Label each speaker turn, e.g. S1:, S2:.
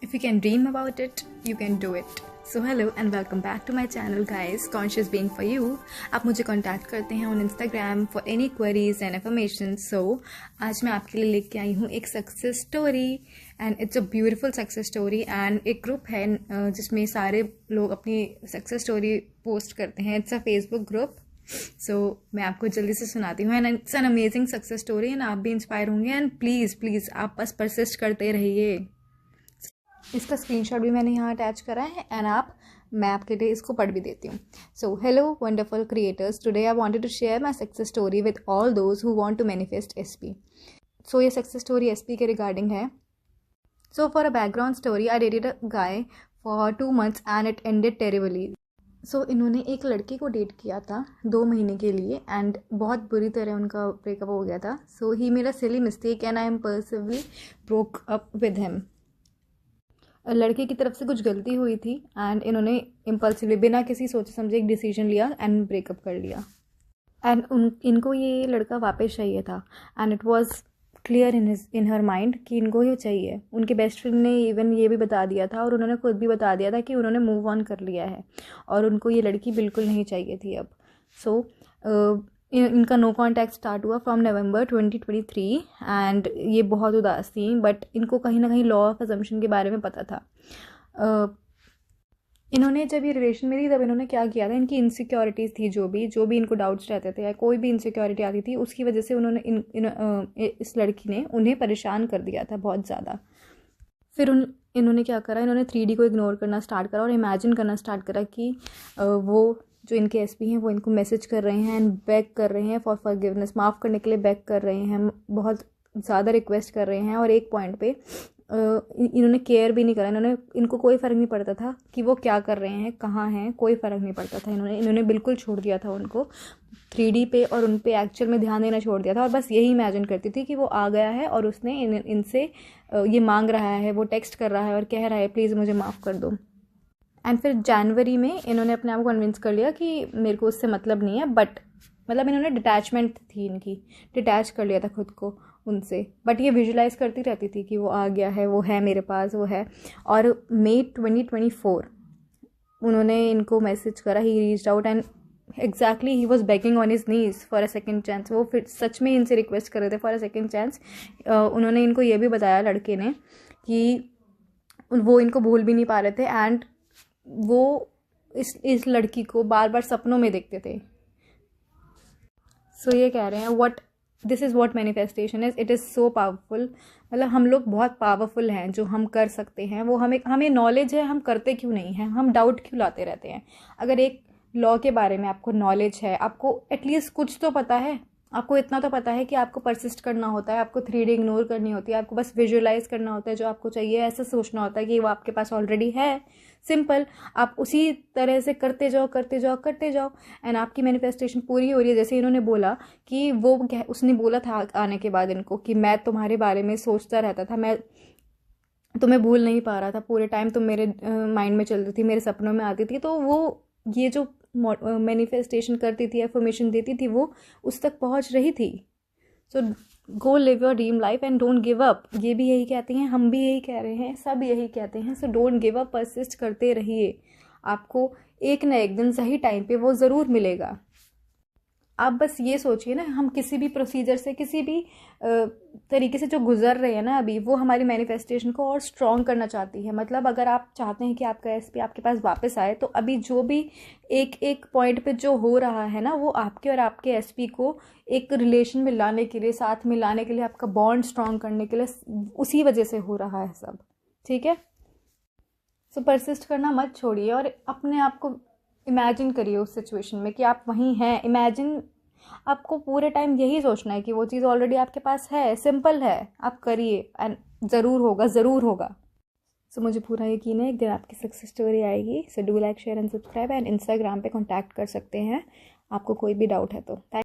S1: If you can dream about it, you can do it. So hello and welcome back to my channel guys, Conscious Being for You. आप मुझे contact करते हैं on Instagram for any queries and information. So आज मैं आपके लिए लेके आई हूँ एक success story and it's a beautiful success story. And एक ग्रुप है जिसमें सारे लोग अपनी सक्सेस स्टोरी पोस्ट करते हैं. It's a Facebook group. So मैं आपको जल्दी से सुनाती हूँ. And it's an amazing success story and आप भी इंस्पायर होंगे. एंड प्लीज़ आप बस परसिस्ट करते रहिए. इसका स्क्रीनशॉट भी मैंने यहाँ अटैच करा है एंड मैं आपके लिए इसको पढ़ भी देती हूँ. So hello wonderful creators, today I wanted to share my success story with all those who want to manifest SP. So ये सक्सेस स्टोरी एसपी के रिगार्डिंग है. So for a background story, I dated a guy for 2 months and it ended terribly. So इन्होंने एक लड़के को date किया था 2 महीने के लिए एंड बहुत बुरी तरह उनका ब्रेकअप हो गया था. So he made a silly mistake and I impulsively broke up with him. लड़के की तरफ से कुछ गलती हुई थी एंड इन्होंने इम्पल्सिवली बिना किसी सोचे समझे एक डिसीजन लिया एंड ब्रेकअप कर लिया. एंड इनको ये लड़का वापस चाहिए था and it was clear in her mind कि इनको ये चाहिए. उनके बेस्ट फ्रेंड ने इवन ये भी बता दिया था और उन्होंने खुद भी बता दिया था कि उन्होंने मूव ऑन कर लिया है और उनको ये लड़की बिल्कुल नहीं चाहिए थी अब. सो इनका नो कॉन्टैक्ट स्टार्ट हुआ फ्रॉम नवंबर 2023 एंड ये बहुत उदास थी. बट इनको कहीं ना कहीं लॉ ऑफ अजम्पशन के बारे में पता था. इन्होंने जब ये रिलेशन में थी तब इन्होंने क्या किया था, इनकी इनसिक्योरिटीज़ थी, जो भी इनको डाउट्स रहते थे या कोई भी इनसिक्योरिटी आती थी उसकी वजह से उन्होंने इस लड़की ने उन्हें परेशान कर दिया था बहुत ज़्यादा. फिर इन्होंने क्या करा, इन्होंने 3D को इग्नोर करना स्टार्ट करा और इमेजिन करना स्टार्ट करा कि वो जो इनके एसपी हैं वो इनको मैसेज कर रहे हैं एंड बेग कर रहे हैं फॉर फॉरगिवनेस, माफ़ करने के लिए बेग कर रहे हैं, बहुत ज़्यादा रिक्वेस्ट कर रहे हैं. और एक पॉइंट पे इन्होंने केयर भी नहीं करा. इनको कोई फ़र्क नहीं पड़ता था कि वो क्या कर रहे हैं, कहाँ हैं, कोई फ़र्क नहीं पड़ता था. इन्होंने बिल्कुल छोड़ दिया था उनको 3D पे और उन पे एक्चुअल में ध्यान देना छोड़ दिया था. और बस यही इमेजिन करती थी कि वो आ गया है और उसने इनसे ये मांग रहा है, वो टेक्स्ट कर रहा है और कह रहा है प्लीज़ मुझे माफ़ कर दो. एंड फिर जनवरी में इन्होंने अपने आप को कन्विंस कर लिया कि मेरे को उससे मतलब नहीं है. बट मतलब इन्होंने डिटैचमेंट थी इनकी, डिटैच कर लिया था खुद को उनसे. बट ये विजुलाइज़ करती रहती थी कि वो आ गया है, वो है मेरे पास, वो है. और मई 2024 उन्होंने इनको मैसेज करा. ही reached out and exactly he was begging on his knees for a second chance. वो फिर सच में इनसे रिक्वेस्ट कर रहे थे फॉर अ सेकेंड चांस. उन्होंने इनको ये भी बताया लड़के ने कि वो इनको भूल भी नहीं पा रहे थे एंड वो इस लड़की को बार बार सपनों में देखते थे. सो ये कह रहे हैं this is what manifestation is. It is so powerful. मतलब हम लोग बहुत पावरफुल हैं जो हम कर सकते हैं. वो हमें नॉलेज है, हम करते क्यों नहीं हैं, हम डाउट क्यों लाते रहते हैं. अगर एक लॉ के बारे में आपको नॉलेज है, आपको एटलीस्ट कुछ तो पता है, आपको इतना तो पता है कि आपको परसिस्ट करना होता है, आपको 3D इग्नोर करनी होती है, आपको बस विजुअलाइज करना होता है जो आपको चाहिए. ऐसा सोचना होता है कि वो आपके पास ऑलरेडी है. सिंपल. आप उसी तरह से करते जाओ एंड आपकी मैनिफेस्टेशन पूरी हो रही है. जैसे इन्होंने बोला कि उसने बोला था आने के बाद इनको कि मैं तुम्हारे बारे में सोचता रहता था, मैं तुम्हें भूल नहीं पा रहा था, पूरे टाइम तुम मेरे माइंड में चलती थी, मेरे सपनों में आती थी. तो वो ये जो मैनिफेस्टेशन करती थी, एफर्मेशन देती थी, वो उस तक पहुंच रही थी. So go live your dream life and don't give up. ये भी यही कहते हैं, हम भी यही कह रहे हैं, सब यही कहते हैं. So don't give up, persist करते रहिए. आपको एक ना एक दिन सही टाइम पे वो ज़रूर मिलेगा. आप बस ये सोचिए ना, हम किसी भी प्रोसीजर से, किसी भी तरीके से जो गुजर रहे हैं ना अभी, वो हमारी मैनिफेस्टेशन को और स्ट्रॉन्ग करना चाहती है. मतलब अगर आप चाहते हैं कि आपका एसपी आपके पास वापस आए, तो अभी जो भी एक पॉइंट पे जो हो रहा है ना, वो आपके और आपके एसपी को एक रिलेशन में लाने के लिए, साथ में लाने के लिए, आपका बॉन्ड स्ट्रॉन्ग करने के लिए, उसी वजह से हो रहा है सब. ठीक है. सो परसिस्ट करना मत छोड़िए और अपने आप को इमेजिन करिए उस सिचुएशन में कि आप वहीं हैं. इमेजिन, आपको पूरे टाइम यही सोचना है कि वो चीज़ ऑलरेडी आपके पास है. सिंपल है, आप करिए एंड ज़रूर होगा. सो मुझे पूरा यकीन है एक दिन आपकी सक्सेस स्टोरी आएगी. So do like, share and subscribe and Instagram पे कांटेक्ट कर सकते हैं आपको कोई भी डाउट है तो.